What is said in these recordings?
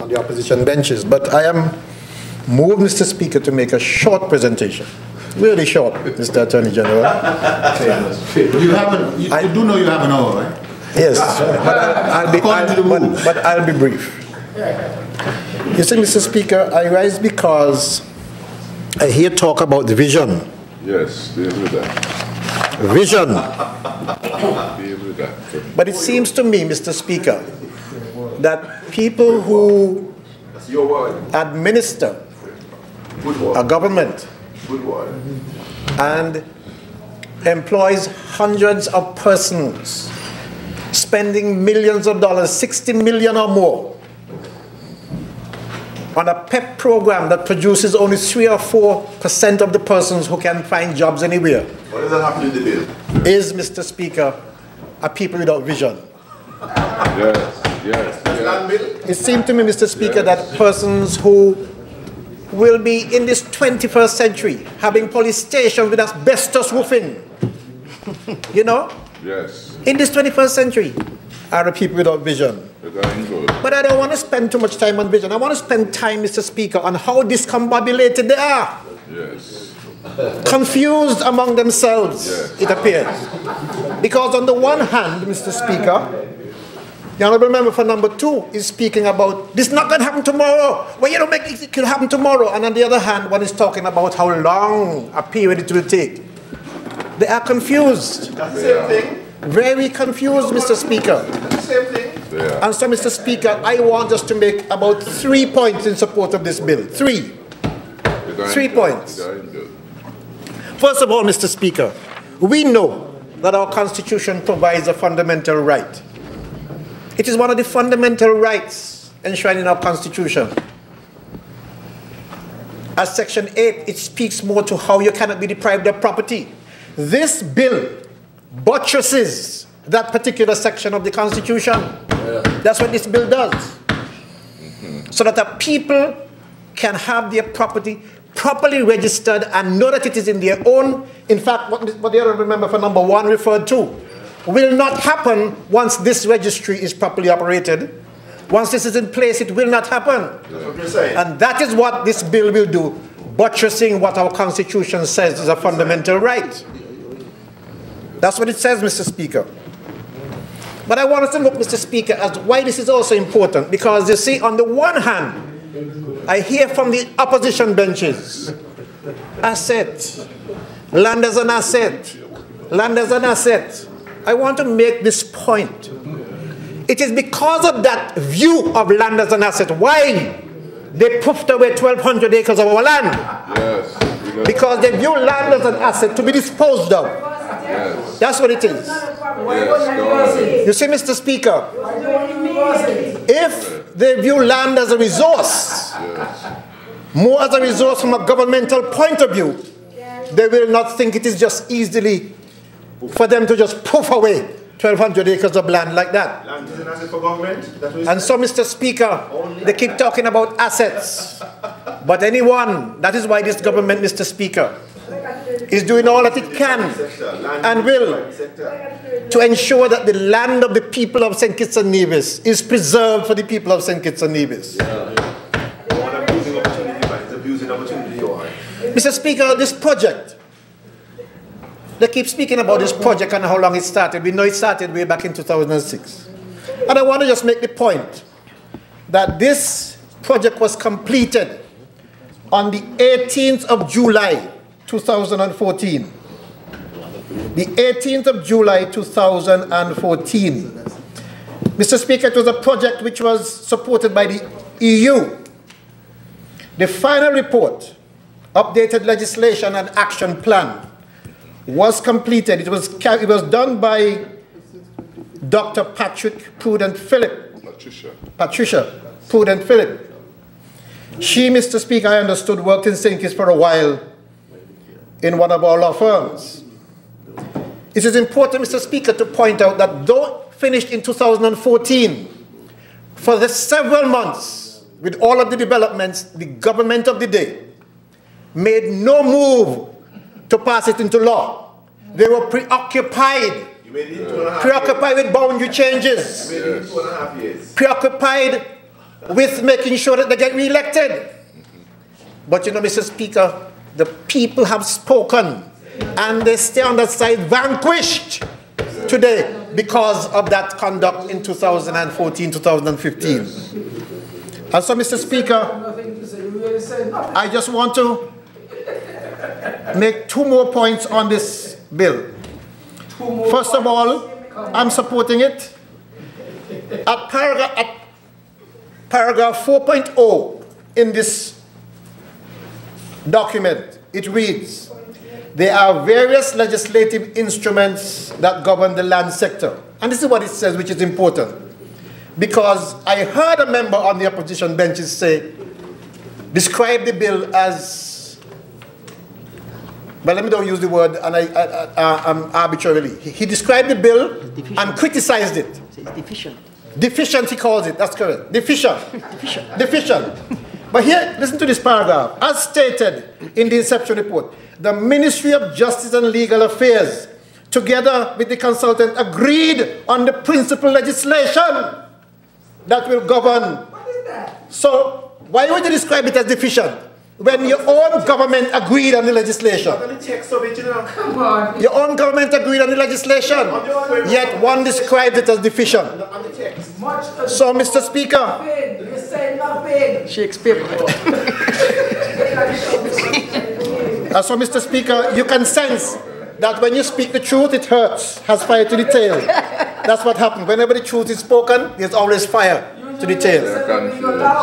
on the opposition benches. But I am moved, Mr. Speaker, to make a short presentation. Really short, Mr. Attorney General. You do know you have an hour, right? Yes, but I'll be brief. You see, Mr. Speaker, I rise because I hear talk about the vision. Yes, deal with that. Vision. Deal with that. But it seems to me, Mr. Speaker, that people who administer a government and employs hundreds of persons, spending millions of dollars, 60 million or more, on a PEP program that produces only 3 or 4% of the persons who can find jobs anywhere. What does that have to do with the bill? Is, Mr. Speaker, a people without vision. Yes. It seemed to me, Mr. Speaker, that persons who will be in this 21st century having police stations with asbestos roofing, you know, in this 21st century, are the people without vision. But I don't want to spend too much time on vision. I want to spend time, Mr. Speaker, on how discombobulated they are. Yes. Confused among themselves, it appears. Because on the one hand, Mr. Speaker, the Honourable Member for number 2 is speaking about this not going to happen tomorrow. Well, you don't make it could happen tomorrow. And on the other hand, one is talking about how long a period it will take. They are confused. That's the same thing. Very confused, Mr. Speaker. That's the same thing. And so, Mr. Speaker, I want us to make about 3 points in support of this bill. 3 points. First of all, Mr. Speaker, we know that our Constitution provides a fundamental right. It is one of the fundamental rights enshrined in our Constitution. As Section 8, it speaks more to how you cannot be deprived of property. This bill buttresses that particular section of the Constitution. That's what this bill does. So that the people can have their property properly registered and know that it is in their own. In fact, what the Honourable Member for number 1 referred to will not happen once this registry is properly operated. Once this is in place, it will not happen. That's what you're saying. And that is what this bill will do, buttressing what our Constitution says is a fundamental right. That's what it says, Mr. Speaker. But I want us to look, Mr. Speaker, as why this is also important. Because you see, on the one hand, I hear from the opposition benches, asset, land as an asset, land as an asset. I want to make this point. It is because of that view of land as an asset why they puffed away 1,200 acres of our land. Yes. Because they view land as an asset to be disposed of. Yes. That's what it is. Yes. You see, Mr. Speaker, if they view land as a resource, more as a resource from a governmental point of view, they will not think it is just easily for them to just puff away 1,200 acres of land like that. Land is an asset for government. And so, Mr. Speaker, they keep talking about assets. But anyone, that is why this government, Mr. Speaker, is doing all that it can and will to ensure that the land of the people of St. Kitts and Nevis is preserved for the people of St. Kitts and Nevis. Mr. Speaker, this project, they keep speaking about this project and how long it started. We know it started way back in 2006. And I want to just make the point that this project was completed on the 18th of July, 2014. The 18th of July, 2014. Mr. Speaker, it was a project which was supported by the EU. The final report, updated legislation and action plan, was completed. It was done by Dr. Patricia Prudent Phillip. She, Mr. Speaker, I understood, worked in St. Kitts for a while in one of our law firms. It is important, Mr. Speaker, to point out that though finished in 2014, for the several months, with all of the developments, the government of the day made no move to pass it into law. They were preoccupied. Preoccupied with boundary changes. Preoccupied with making sure that they get re-elected. But you know, Mr. Speaker, the people have spoken and they stay on that side vanquished today because of that conduct in 2014, 2015. Yes. And so, Mr. Speaker, I just want to make 2 more points on this bill. First of all, I'm supporting it. At paragraph 4.0 in this document, it reads, there are various legislative instruments that govern the land sector. And this is what it says, which is important. Because I heard a member on the opposition benches describe the bill as, well, let me don't use the word arbitrarily. He described the bill and criticized it. It's deficient. Deficient, he calls it. That's correct. Deficient. Deficient. But here, listen to this paragraph. As stated in the Inception report, the Ministry of Justice and Legal Affairs, together with the consultant, agreed on the principal legislation that will govern. What is that? So, why would you describe it as deficient? When your own government agreed on the legislation. Come on. Your own government agreed on the legislation, yet one described it as deficient. So, Mr. Speaker, You say nothing. Shakespeare. So, Mr. Speaker, you can sense that when you speak the truth, it hurts, has fire to the tail. That's what happens. Whenever the truth is spoken, there's always fire to the tail.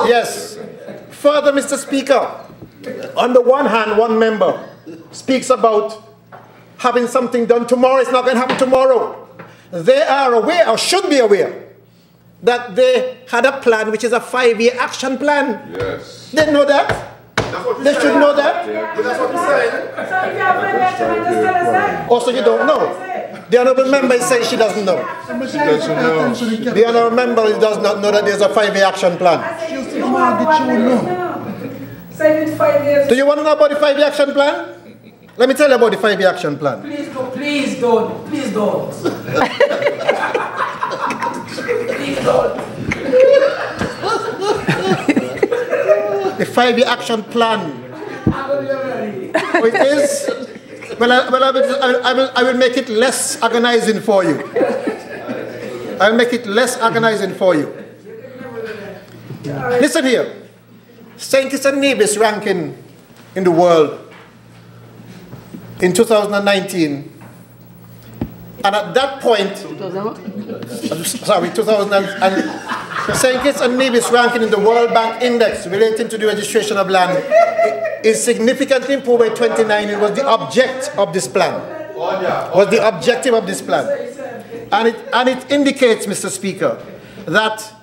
Yes. Further, Mr. Speaker, on the one hand, one member speaks about having something done tomorrow. It's not going to happen tomorrow. They are aware, or should be aware, that they had a plan which is a 5-year action plan. Yes. They know that. They should know that. Yeah. So if you have an action, just tell us that. Also, you don't know. The honourable member is saying she doesn't know. She doesn't know. The honourable member does not know that there's a 5-year action plan. Say it 5 years. Do you want to know about the 5-year action plan? Let me tell you about the 5-year action plan. Please don't. Please don't. Please don't. Please don't. The 5-year action plan. Oh, it is. Well, I will make it less agonizing for you. I'll make it less agonizing for you. Listen here. St. Kitts and Nevis ranking in the world in 2019. And at that point, sorry, 2000 and St. Kitts and Nevis ranking in the World Bank Index relating to the registration of land is significantly improved by 29. It was the object of this plan. Was the objective of this plan. And it indicates, Mr. Speaker, that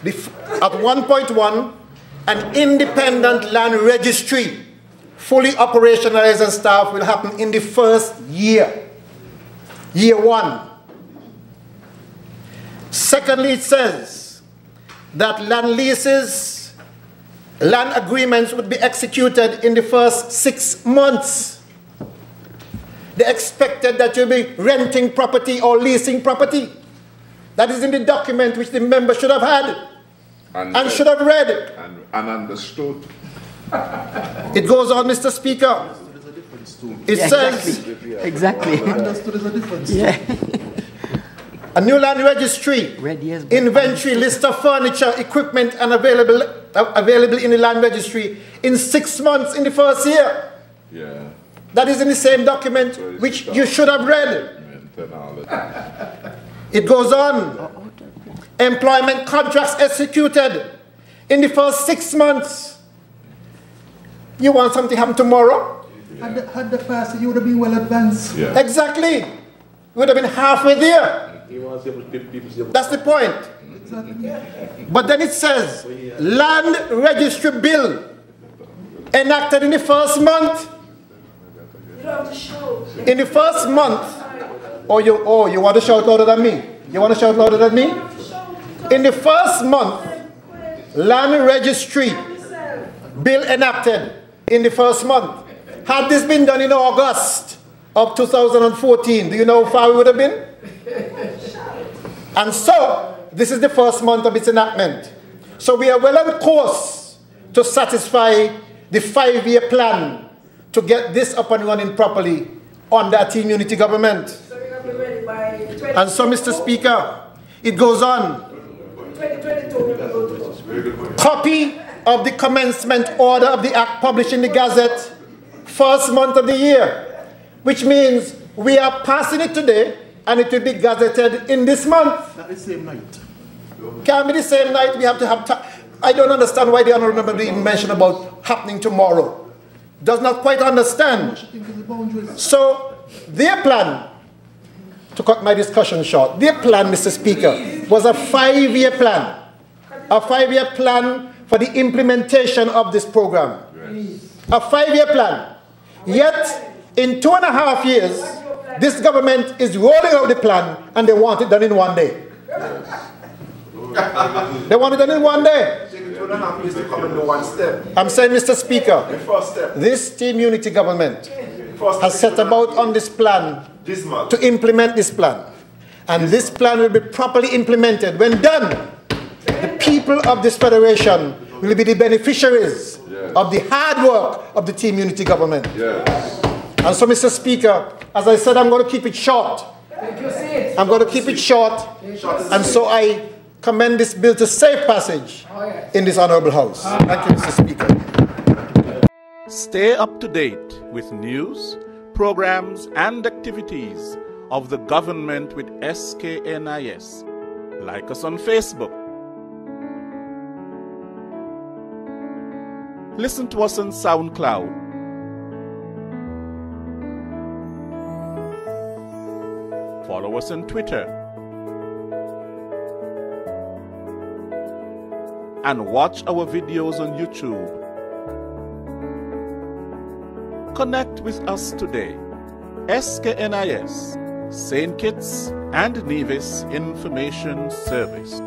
at 1.1, an independent land registry, fully operationalized and staffed, will happen in the first year. Year 1. Secondly, it says that land leases, land agreements would be executed in the first 6 months. They expected that you'll be renting property or leasing property. That is in the document which the member should have had and should have read. And understood. It goes on, Mr. Speaker. It says, exactly. Understood is a difference. Yeah. a new land registry, inventory, list of furniture, equipment, and available in the land registry in 6 months in the first year. Yeah. That is in the same document which you should have read. It goes on. Employment contracts executed in the first 6 months. You want something to happen tomorrow? Had the past, you would have been well advanced. Yeah. Exactly. You would have been halfway there. That's the point. Exactly. But then it says, land registry bill enacted in the first month. You don't have to show. In the first month. Oh, you want to shout louder than me? You want to shout louder than me? In the first month, land registry bill enacted in the first month. Had this been done in August of 2014, do you know how far we would have been? And so, this is the first month of its enactment. So we are well on course to satisfy the 5-year plan to get this up and running properly under a team unity government. So we're going to be ready by 2022. And so, Mr. Speaker, it goes on. 2022 we're going to go. Copy of the commencement order of the Act published in the Gazette, first month of the year, which means we are passing it today and it will be gazetted in this month. Not the same night. Can't be the same night. We have to have time. I don't understand why the Honourable Member even mentioned about happening tomorrow. Does not quite understand. So, their plan, to cut my discussion short, their plan, Mr. Speaker, was a 5-year plan. A 5-year plan for the implementation of this program. A 5-year plan. Yet, in 2.5 years, this government is rolling out the plan and they want it done in 1 day. They want it done in 1 day. I'm saying, Mr. Speaker, this team unity government has set about on this plan to implement this plan. And this plan will be properly implemented. When done, the people of this federation will be the beneficiaries of the hard work of the team unity government. And so, Mr. Speaker, as I said, I'm going to keep it short. I'm going to keep it short. And so I commend this bill to safe passage in this honorable House. Thank you, Mr. Speaker. Stay up to date with news, programs, and activities of the government with SKNIS. Like us on Facebook. Listen to us on SoundCloud. Follow us on Twitter. And watch our videos on YouTube. Connect with us today. SKNIS, St. Kitts and Nevis Information Service.